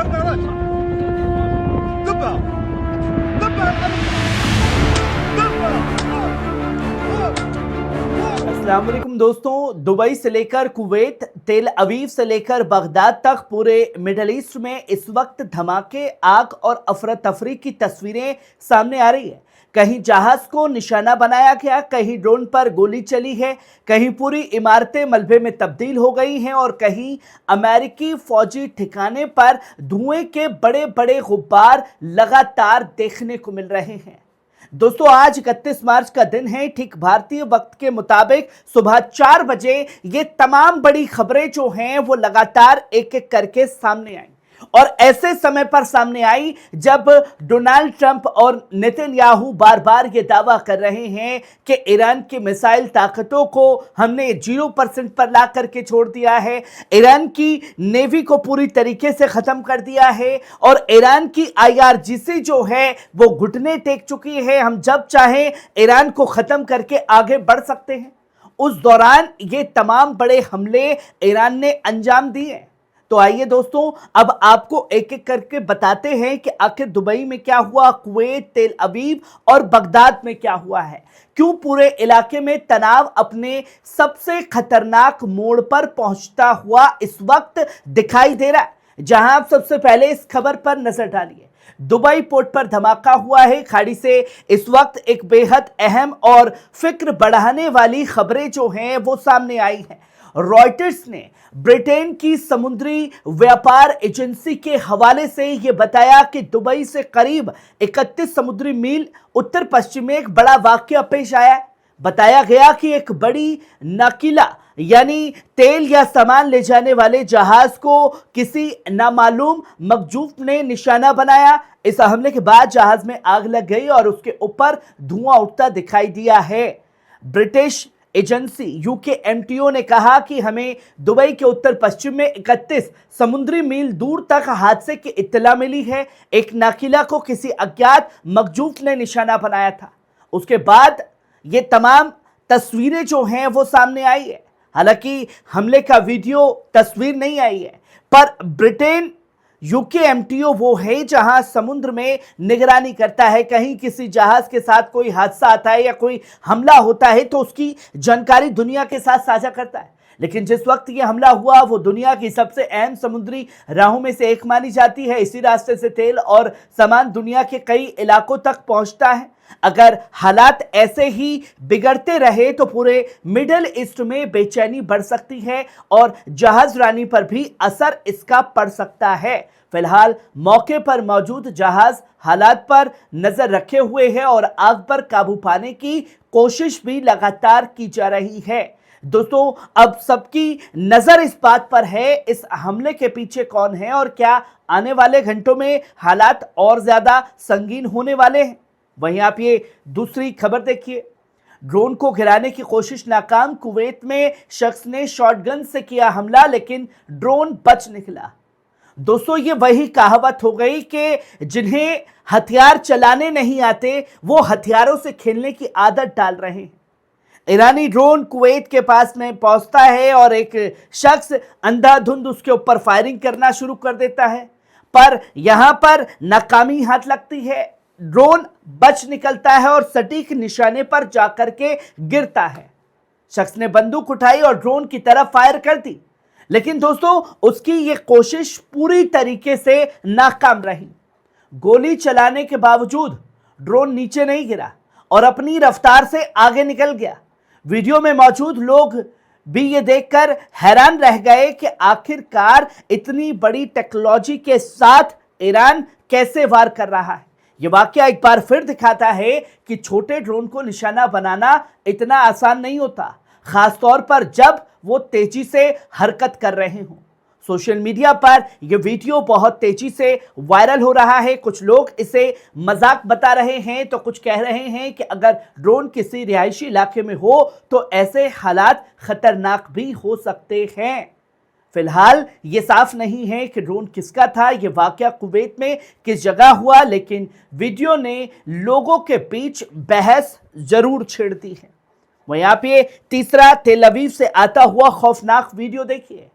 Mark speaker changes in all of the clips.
Speaker 1: अस्सलाम वालेकुम दोस्तों, दुबई से लेकर कुवैत, तेल अवीव से लेकर बगदाद तक पूरे मिडल ईस्ट में इस वक्त धमाके, आग और अफरा तफरी की तस्वीरें सामने आ रही है। कहीं जहाज को निशाना बनाया गया, कहीं ड्रोन पर गोली चली है, कहीं पूरी इमारतें मलबे में तब्दील हो गई हैं और कहीं अमेरिकी फौजी ठिकाने पर धुएं के बड़े बड़े गुब्बार लगातार देखने को मिल रहे हैं। दोस्तों, आज 31 मार्च का दिन है। ठीक भारतीय वक्त के मुताबिक सुबह 4 बजे ये तमाम बड़ी खबरें जो हैं वो लगातार एक एक करके सामने आई और ऐसे समय पर सामने आई जब डोनाल्ड ट्रंप और नेतन्याहू बार बार ये दावा कर रहे हैं कि ईरान की मिसाइल ताकतों को हमने 0% पर ला करके छोड़ दिया है, ईरान की नेवी को पूरी तरीके से खत्म कर दिया है और ईरान की IRGC जो है वो घुटने टेक चुकी है, हम जब चाहें ईरान को खत्म करके आगे बढ़ सकते हैं। उस दौरान ये तमाम बड़े हमले ईरान ने अंजाम दिए। तो आइए दोस्तों, अब आपको एक एक करके बताते हैं कि आखिर दुबई में क्या हुआ, कुवैत, तेल अवीव और बगदाद में क्या हुआ है, क्यों पूरे इलाके में तनाव अपने सबसे खतरनाक मोड़ पर पहुंचता हुआ इस वक्त दिखाई दे रहा है। जहां आप सबसे पहले इस खबर पर नजर डालिए। दुबई पोर्ट पर धमाका हुआ है। खाड़ी से इस वक्त एक बेहद अहम और फिक्र बढ़ाने वाली खबरें जो हैं वो सामने आई हैं। रॉयटर्स ने ब्रिटेन की समुद्री व्यापार एजेंसी के हवाले से यह बताया कि दुबई से करीब 31 समुद्री मील उत्तर पश्चिम में एक बड़ा वाकया पेश आया है। बताया गया कि एक बड़ी नाकिला यानी तेल या सामान ले जाने वाले जहाज को किसी नामालूम मखजूफ ने निशाना बनाया। इस हमले के बाद जहाज में आग लग गई और उसके ऊपर धुआं उठता दिखाई दिया है। ब्रिटिश एजेंसी UKMTO ने कहा कि हमें दुबई के उत्तर पश्चिम में 31 समुद्री मील दूर तक हादसे की इत्तला मिली है। एक नाकिला को किसी अज्ञात मखजूफ ने निशाना बनाया था। उसके बाद ये तमाम तस्वीरें जो हैं वो सामने आई है। हालांकि हमले का वीडियो तस्वीर नहीं आई है, पर ब्रिटेन UKMTO वो है जहां समुद्र में निगरानी करता है। कहीं किसी जहाज के साथ कोई हादसा आता है या कोई हमला होता है तो उसकी जानकारी दुनिया के साथ साझा करता है। लेकिन जिस वक्त ये हमला हुआ वो दुनिया की सबसे अहम समुद्री राहों में से एक मानी जाती है। इसी रास्ते से तेल और सामान दुनिया के कई इलाकों तक पहुंचता है। अगर हालात ऐसे ही बिगड़ते रहे तो पूरे मिडिल ईस्ट में बेचैनी बढ़ सकती है और जहाजरानी पर भी असर इसका पड़ सकता है। फिलहाल मौके पर मौजूद जहाज हालात पर नजर रखे हुए है और आग पर काबू पाने की कोशिश भी लगातार की जा रही है। दोस्तों, अब सबकी नजर इस बात पर है इस हमले के पीछे कौन है और क्या आने वाले घंटों में हालात और ज्यादा संगीन होने वाले हैं। वहीं आप ये दूसरी खबर देखिए। ड्रोन को गिराने की कोशिश नाकाम। कुवैत में शख्स ने शॉटगन से किया हमला लेकिन ड्रोन बच निकला। दोस्तों, ये वही कहावत हो गई कि जिन्हें हथियार चलाने नहीं आते वो हथियारों से खेलने की आदत डाल रहे हैं। ईरानी ड्रोन कुवैत के पास में पहुंचता है और एक शख्स अंधाधुंध उसके ऊपर फायरिंग करना शुरू कर देता है, पर यहां पर नाकामी हाथ लगती है। ड्रोन बच निकलता है और सटीक निशाने पर जाकर के गिरता है। शख्स ने बंदूक उठाई और ड्रोन की तरफ फायर कर दी, लेकिन दोस्तों उसकी यह कोशिश पूरी तरीके से नाकाम रही। गोली चलाने के बावजूद ड्रोन नीचे नहीं गिरा और अपनी रफ्तार से आगे निकल गया। वीडियो में मौजूद लोग भी ये देखकर हैरान रह गए कि आखिरकार इतनी बड़ी टेक्नोलॉजी के साथ ईरान कैसे वार कर रहा है। ये वाकया एक बार फिर दिखाता है कि छोटे ड्रोन को निशाना बनाना इतना आसान नहीं होता, खासतौर पर जब वो तेजी से हरकत कर रहे हों। सोशल मीडिया पर यह वीडियो बहुत तेजी से वायरल हो रहा है। कुछ लोग इसे मजाक बता रहे हैं तो कुछ कह रहे हैं कि अगर ड्रोन किसी रिहायशी इलाके में हो तो ऐसे हालात खतरनाक भी हो सकते हैं। फिलहाल ये साफ नहीं है कि ड्रोन किसका था। ये वाकया कुवैत में किस जगह हुआ, लेकिन वीडियो ने लोगों के बीच बहस जरूर छेड़ दी है। वहीं आप ये तीसरा तेल अवीव से आता हुआ खौफनाक वीडियो देखिए,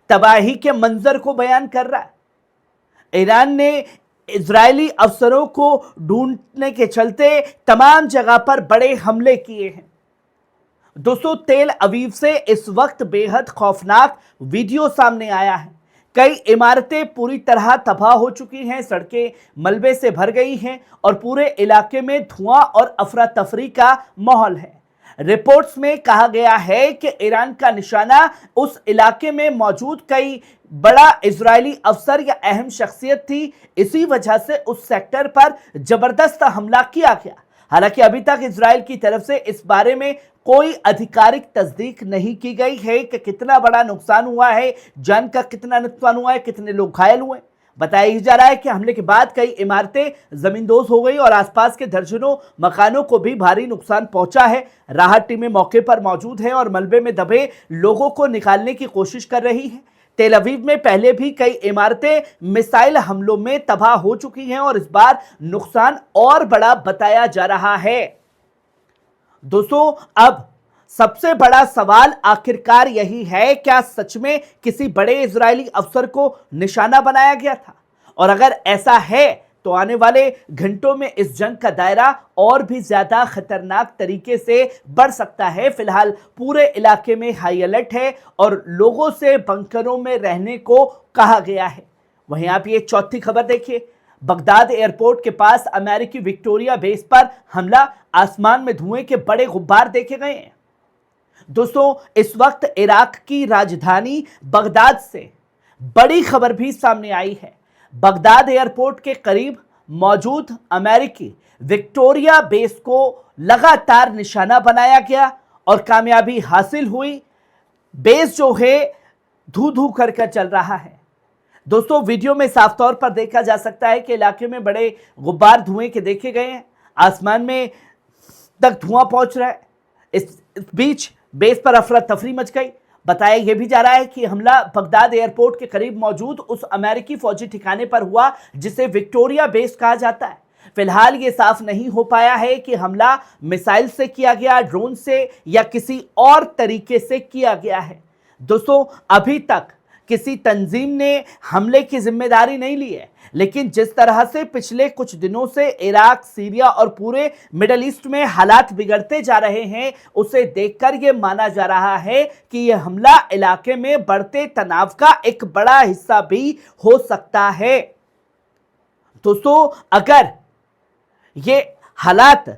Speaker 1: तबाही के मंजर को बयान कर रहा है। ईरान ने इजरायली अफसरों को ढूंढने के चलते तमाम जगह पर बड़े हमले किए हैं। दोस्तों, तेल अवीव से इस वक्त बेहद खौफनाक वीडियो सामने आया है। कई इमारतें पूरी तरह तबाह हो चुकी हैं, सड़कें मलबे से भर गई हैं और पूरे इलाके में धुआं और अफरा तफरी का माहौल है। रिपोर्ट्स में कहा गया है कि ईरान का निशाना उस इलाके में मौजूद कई बड़ा इजरायली अफसर या अहम शख्सियत थी। इसी वजह से उस सेक्टर पर जबरदस्त हमला किया गया। हालांकि अभी तक इजराइल की तरफ से इस बारे में कोई आधिकारिक तस्दीक नहीं की गई है कि कितना बड़ा नुकसान हुआ है, जान का कितना नुकसान हुआ है, कितने लोग घायल हुए। बताया जा रहा है कि हमले के बाद कई इमारतें जमींदोज हो गई और आसपास के दर्जनों मकानों को भी भारी नुकसान पहुंचा है। राहत टीमें मौके पर मौजूद हैं और मलबे में दबे लोगों को निकालने की कोशिश कर रही है। तेल अवीव में पहले भी कई इमारतें मिसाइल हमलों में तबाह हो चुकी हैं और इस बार नुकसान और बड़ा बताया जा रहा है। दोस्तों, अब सबसे बड़ा सवाल आखिरकार यही है, क्या सच में किसी बड़े इजरायली अफसर को निशाना बनाया गया था? और अगर ऐसा है तो आने वाले घंटों में इस जंग का दायरा और भी ज्यादा खतरनाक तरीके से बढ़ सकता है। फिलहाल पूरे इलाके में हाई अलर्ट है और लोगों से बंकरों में रहने को कहा गया है। वहीं आप ये चौथी खबर देखिए, बगदाद एयरपोर्ट के पास अमेरिकी विक्टोरिया बेस पर हमला, आसमान में धुएं के बड़े गुब्बार देखे गए हैं। दोस्तों, इस वक्त इराक की राजधानी बगदाद से बड़ी खबर भी सामने आई है। बगदाद एयरपोर्ट के करीब मौजूद अमेरिकी विक्टोरिया बेस को लगातार निशाना बनाया गया और कामयाबी हासिल हुई। बेस जो है धू धू कर चल रहा है। दोस्तों, वीडियो में साफ तौर पर देखा जा सकता है कि इलाके में बड़े गुब्बार धुएं के देखे गए हैं, आसमान में तक धुआं पहुंच रहा है। इस बीच बेस पर अफरा तफरी मच गई। बताया यह भी जा रहा है कि हमला बगदाद एयरपोर्ट के करीब मौजूद उस अमेरिकी फौजी ठिकाने पर हुआ जिसे विक्टोरिया बेस कहा जाता है। फिलहाल ये साफ नहीं हो पाया है कि हमला मिसाइल से किया गया, ड्रोन से या किसी और तरीके से किया गया है। दोस्तों, अभी तक किसी तंजीम ने हमले की जिम्मेदारी नहीं ली है, लेकिन जिस तरह से पिछले कुछ दिनों से इराक, सीरिया और पूरे मिडिल ईस्ट में हालात बिगड़ते जा रहे हैं, उसे देखकर यह माना जा रहा है कि यह हमला इलाके में बढ़ते तनाव का एक बड़ा हिस्सा भी हो सकता है। दोस्तों, अगर ये हालात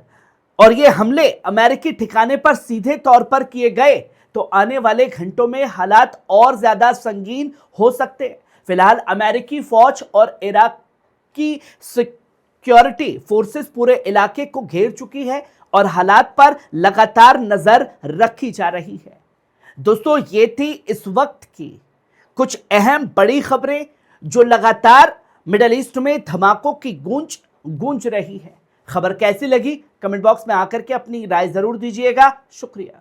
Speaker 1: और ये हमले अमेरिकी ठिकाने पर सीधे तौर पर किए गए तो आने वाले घंटों में हालात और ज्यादा संगीन हो सकते हैं। फिलहाल अमेरिकी फौज और इराक की सिक्योरिटी फोर्सेस पूरे इलाके को घेर चुकी है और हालात पर लगातार नजर रखी जा रही है। दोस्तों, ये थी इस वक्त की कुछ अहम बड़ी खबरें जो लगातार मिडिल ईस्ट में धमाकों की गूंज रही है। खबर कैसी लगी कमेंट बॉक्स में आकर के अपनी राय जरूर दीजिएगा। शुक्रिया।